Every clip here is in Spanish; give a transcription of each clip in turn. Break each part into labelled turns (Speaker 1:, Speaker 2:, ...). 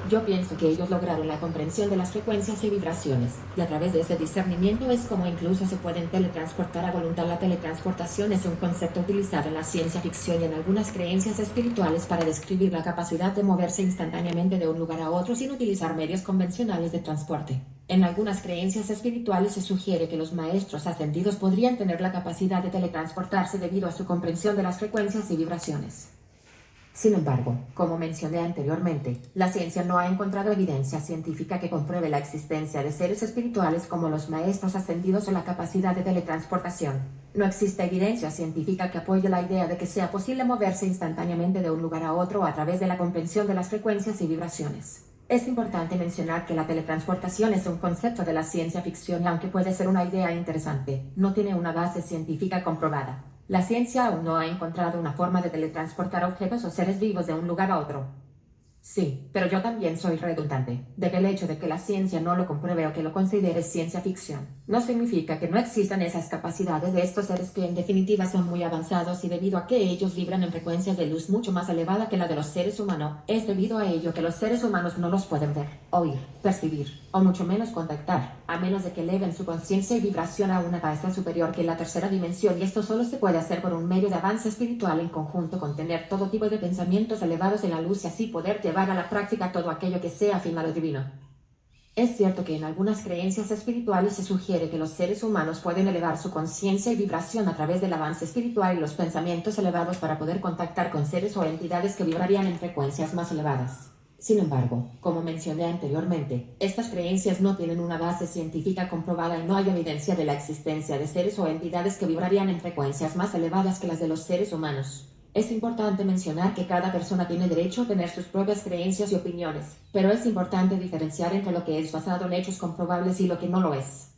Speaker 1: Yo pienso que ellos lograron la comprensión de las frecuencias y vibraciones, y a través de ese discernimiento es como incluso se pueden teletransportar a voluntad. La teletransportación es un concepto utilizado en la ciencia ficción y en algunas creencias espirituales para describir la capacidad de moverse instantáneamente de un lugar a otro sin utilizar medios convencionales de transporte. En algunas creencias espirituales se sugiere que los maestros ascendidos podrían tener la capacidad de teletransportarse debido a su comprensión de las frecuencias y vibraciones. Sin embargo, como mencioné anteriormente, la ciencia no ha encontrado evidencia científica que compruebe la existencia de seres espirituales como los maestros ascendidos o la capacidad de teletransportación. No existe evidencia científica que apoye la idea de que sea posible moverse instantáneamente de un lugar a otro a través de la comprensión de las frecuencias y vibraciones. Es importante mencionar que la teletransportación es un concepto de la ciencia ficción y aunque puede ser una idea interesante, no tiene una base científica comprobada. La ciencia aún no ha encontrado una forma de teletransportar objetos o seres vivos de un lugar a otro. Sí, pero yo también soy redundante, de que el hecho de que la ciencia no lo compruebe o que lo considere ciencia ficción, no significa que no existan esas capacidades de estos seres que en definitiva son muy avanzados y debido a que ellos vibran en frecuencias de luz mucho más elevada que la de los seres humanos, es debido a ello que los seres humanos no los pueden ver, oír, percibir, o mucho menos contactar, a menos de que eleven su conciencia y vibración a una tasa superior que la tercera dimensión y esto solo se puede hacer por un medio de avance espiritual en conjunto con tener todo tipo de pensamientos elevados en la luz y así poder llevar a la práctica todo aquello que sea afín a lo divino. Es cierto que en algunas creencias espirituales se sugiere que los seres humanos pueden elevar su conciencia y vibración a través del avance espiritual y los pensamientos elevados para poder contactar con seres o entidades que vibrarían en frecuencias más elevadas. Sin embargo, como mencioné anteriormente, estas creencias no tienen una base científica comprobada y no hay evidencia de la existencia de seres o entidades que vibrarían en frecuencias más elevadas que las de los seres humanos. Es importante mencionar que cada persona tiene derecho a tener sus propias creencias y opiniones, pero es importante diferenciar entre lo que es basado en hechos comprobables y lo que no lo es.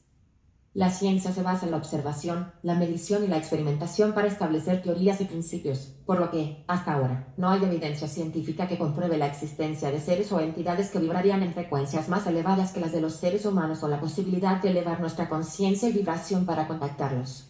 Speaker 1: La ciencia se basa en la observación, la medición y la experimentación para establecer teorías y principios, por lo que, hasta ahora, no hay evidencia científica que compruebe la existencia de seres o entidades que vibrarían en frecuencias más elevadas que las de los seres humanos o la posibilidad de elevar nuestra conciencia y vibración para contactarlos.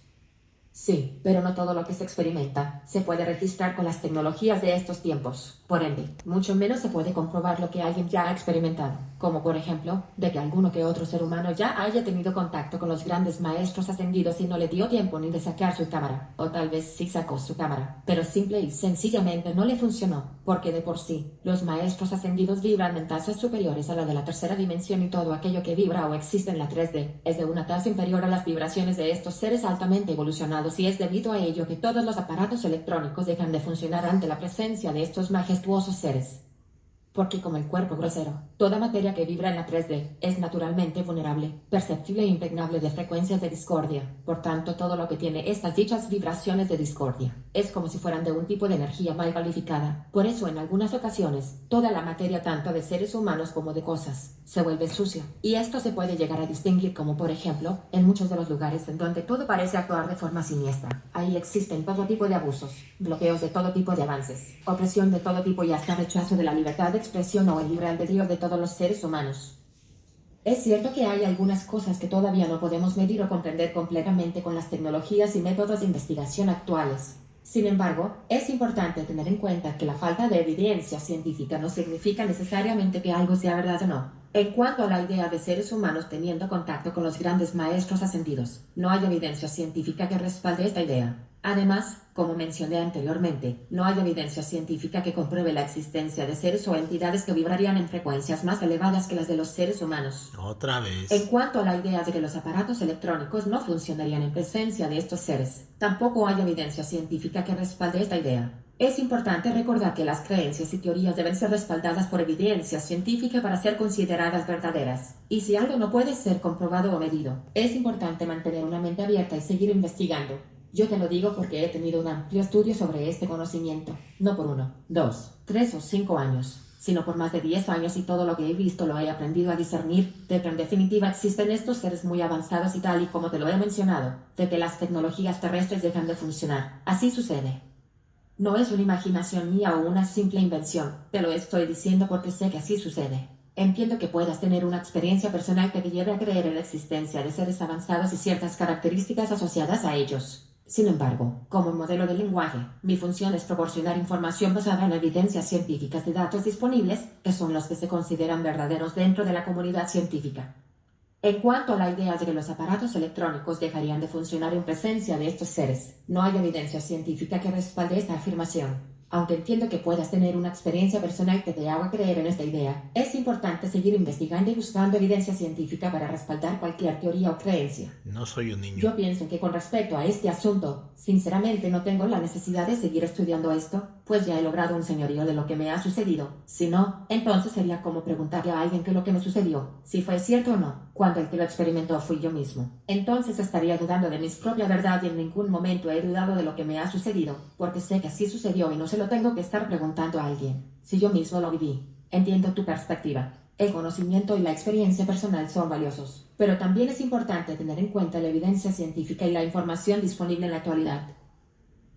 Speaker 1: Sí, pero no todo lo que se experimenta se puede registrar con las tecnologías de estos tiempos. Por ende, mucho menos se puede comprobar lo que alguien ya ha experimentado, como por ejemplo, de que alguno que otro ser humano ya haya tenido contacto con los grandes maestros ascendidos y no le dio tiempo ni de sacar su cámara, o tal vez sí sacó su cámara, pero simple y sencillamente no le funcionó, porque de por sí, los maestros ascendidos vibran en tasas superiores a la de la tercera dimensión y todo aquello que vibra o existe en la 3D es de una tasa inferior a las vibraciones de estos seres altamente evolucionados y es debido a ello que todos los aparatos electrónicos dejan de funcionar ante la presencia de estos majestuosos seres. Porque como el cuerpo grosero, toda materia que vibra en la 3D es naturalmente vulnerable, perceptible e impregnable de frecuencias de discordia. Por tanto, todo lo que tiene estas dichas vibraciones de discordia es como si fueran de un tipo de energía mal calificada. Por eso, en algunas ocasiones, toda la materia tanto de seres humanos como de cosas se vuelve sucia. Y esto se puede llegar a distinguir como, por ejemplo, en muchos de los lugares en donde todo parece actuar de forma siniestra. Ahí existen todo tipo de abusos, bloqueos de todo tipo de avances, opresión de todo tipo y hasta rechazo de la libertad de expresión o el libre albedrío de todos los seres humanos. Es cierto que hay algunas cosas que todavía no podemos medir o comprender completamente con las tecnologías y métodos de investigación actuales. Sin embargo, es importante tener en cuenta que la falta de evidencia científica no significa necesariamente que algo sea verdad o no. En cuanto a la idea de seres humanos teniendo contacto con los grandes maestros ascendidos, no hay evidencia científica que respalde esta idea. Además, como mencioné anteriormente, no hay evidencia científica que compruebe la existencia de seres o entidades que vibrarían en frecuencias más elevadas que las de los seres humanos.
Speaker 2: Otra
Speaker 1: En
Speaker 2: vez.
Speaker 1: cuanto a la idea de que los aparatos electrónicos no funcionarían en presencia de estos seres, tampoco hay evidencia científica que respalde esta idea. Es importante recordar que las creencias y teorías deben ser respaldadas por evidencia científica para ser consideradas verdaderas. Y si algo no puede ser comprobado o medido, es importante mantener una mente abierta y seguir investigando. Yo te lo digo porque he tenido un amplio estudio sobre este conocimiento, no por 1, 2, 3 o 5 años, sino por más de 10 años y todo lo que he visto lo he aprendido a discernir, de que en definitiva existen estos seres muy avanzados y tal y como te lo he mencionado, de que las tecnologías terrestres dejan de funcionar. Así sucede. No es una imaginación mía o una simple invención, te lo estoy diciendo porque sé que así sucede. Entiendo que puedas tener una experiencia personal que te lleve a creer en la existencia de seres avanzados y ciertas características asociadas a ellos. Sin embargo, como modelo de lenguaje, mi función es proporcionar información basada en evidencias científicas y datos disponibles, que son los que se consideran verdaderos dentro de la comunidad científica. En cuanto a la idea de que los aparatos electrónicos dejarían de funcionar en presencia de estos seres, no hay evidencia científica que respalde esta afirmación. Aunque entiendo que puedas tener una experiencia personal que te haga creer en esta idea, es importante seguir investigando y buscando evidencia científica para respaldar cualquier teoría o creencia.
Speaker 2: No soy un niño.
Speaker 1: Yo pienso que con respecto a este asunto, sinceramente no tengo la necesidad de seguir estudiando esto, pues ya he logrado un señorío de lo que me ha sucedido. Si no, entonces sería como preguntarle a alguien que lo que me sucedió, si fue cierto o no, cuando el que lo experimentó fui yo mismo. Entonces estaría dudando de mi propia verdad y en ningún momento he dudado de lo que me ha sucedido, porque sé que así sucedió y no se lo tengo que estar preguntando a alguien, si yo mismo lo viví. Entiendo tu perspectiva. El conocimiento y la experiencia personal son valiosos, pero también es importante tener en cuenta la evidencia científica y la información disponible en la actualidad.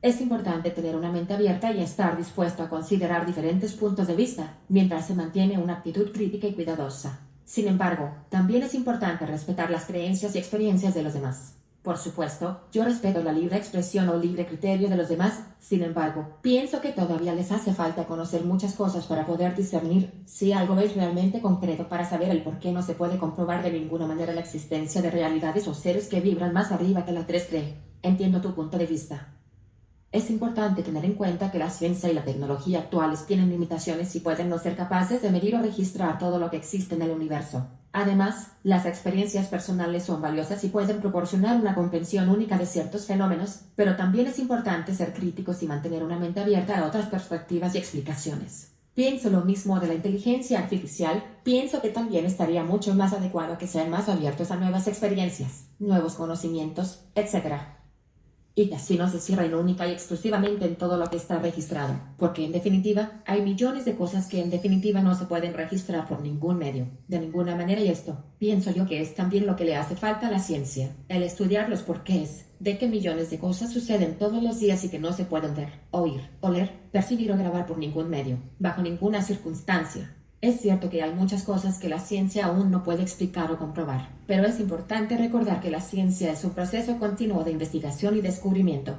Speaker 1: Es importante tener una mente abierta y estar dispuesto a considerar diferentes puntos de vista, mientras se mantiene una actitud crítica y cuidadosa. Sin embargo, también es importante respetar las creencias y experiencias de los demás. Por supuesto, yo respeto la libre expresión o libre criterio de los demás, sin embargo, pienso que todavía les hace falta conocer muchas cosas para poder discernir si algo es realmente concreto, para saber el por qué no se puede comprobar de ninguna manera la existencia de realidades o seres que vibran más arriba que la 3D. Entiendo tu punto de vista. Es importante tener en cuenta que la ciencia y la tecnología actuales tienen limitaciones y pueden no ser capaces de medir o registrar todo lo que existe en el universo. Además, las experiencias personales son valiosas y pueden proporcionar una comprensión única de ciertos fenómenos, pero también es importante ser críticos y mantener una mente abierta a otras perspectivas y explicaciones. Pienso lo mismo de la inteligencia artificial, pienso que también estaría mucho más adecuado que sean más abiertos a nuevas experiencias, nuevos conocimientos, etc. Y que así no se cierren única y exclusivamente en todo lo que está registrado, porque en definitiva hay millones de cosas que en definitiva no se pueden registrar por ningún medio, de ninguna manera, y esto, pienso yo que es también lo que le hace falta a la ciencia, el estudiar los porqués, de que millones de cosas suceden todos los días y que no se pueden ver, oír, oler, percibir o grabar por ningún medio, bajo ninguna circunstancia. Es cierto que hay muchas cosas que la ciencia aún no puede explicar o comprobar, pero es importante recordar que la ciencia es un proceso continuo de investigación y descubrimiento.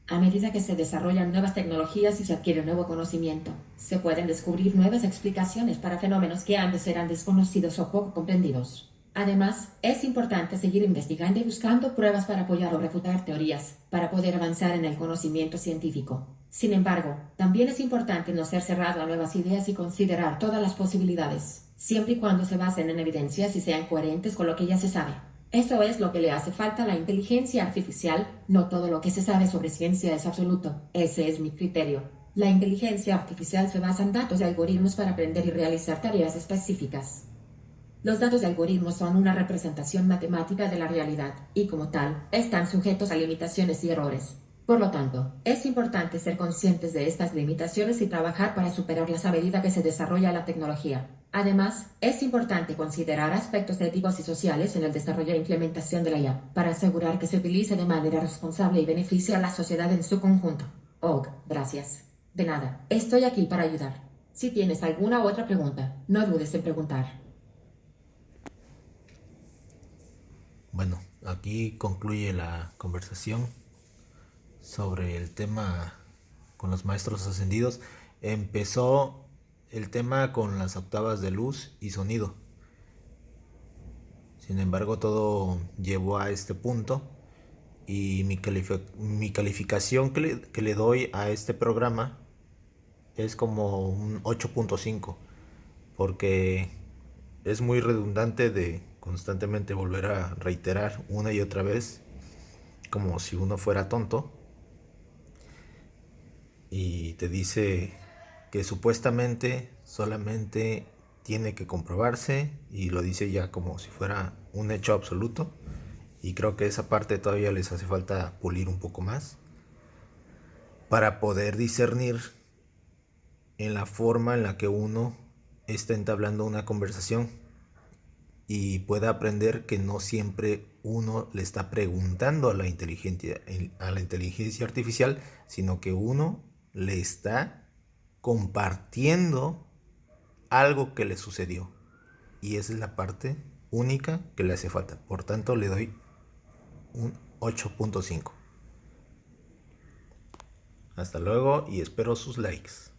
Speaker 1: A medida que se desarrollan nuevas tecnologías y se adquiere nuevo conocimiento, se pueden descubrir nuevas explicaciones para fenómenos que antes eran desconocidos o poco comprendidos. Además, es importante seguir investigando y buscando pruebas para apoyar o refutar teorías, para poder avanzar en el conocimiento científico. Sin embargo, también es importante no ser cerrado a nuevas ideas y considerar todas las posibilidades, siempre y cuando se basen en evidencias y sean coherentes con lo que ya se sabe. Eso es lo que le hace falta a la inteligencia artificial. No todo lo que se sabe sobre ciencia es absoluto. Ese es mi criterio. La inteligencia artificial se basa en datos y algoritmos para aprender y realizar tareas específicas. Los datos de algoritmos son una representación matemática de la realidad, y como tal, están sujetos a limitaciones y errores. Por lo tanto, es importante ser conscientes de estas limitaciones y trabajar para superarlas a medida que se desarrolla la tecnología. Además, es importante considerar aspectos éticos y sociales en el desarrollo e implementación de la IA, para asegurar que se utilice de manera responsable y beneficie a la sociedad en su conjunto. Og, gracias. De nada, estoy aquí para ayudar. Si tienes alguna otra pregunta, no dudes en preguntar.
Speaker 2: Bueno, aquí concluye la conversación sobre el tema con los maestros ascendidos. Empezó el tema con las octavas de luz y sonido. Sin embargo, todo llevó a este punto y mi calificación que le doy a este programa es como un 8.5, porque es muy redundante de constantemente volver a reiterar una y otra vez como si uno fuera tonto, y te dice que supuestamente solamente tiene que comprobarse, y lo dice ya como si fuera un hecho absoluto, y creo que esa parte todavía les hace falta pulir un poco más para poder discernir en la forma en la que uno está entablando una conversación y pueda aprender que no siempre uno le está preguntando a la inteligencia artificial, sino que uno le está compartiendo algo que le sucedió. Y esa es la parte única que le hace falta. Por tanto, le doy un 8.5. Hasta luego y espero sus likes.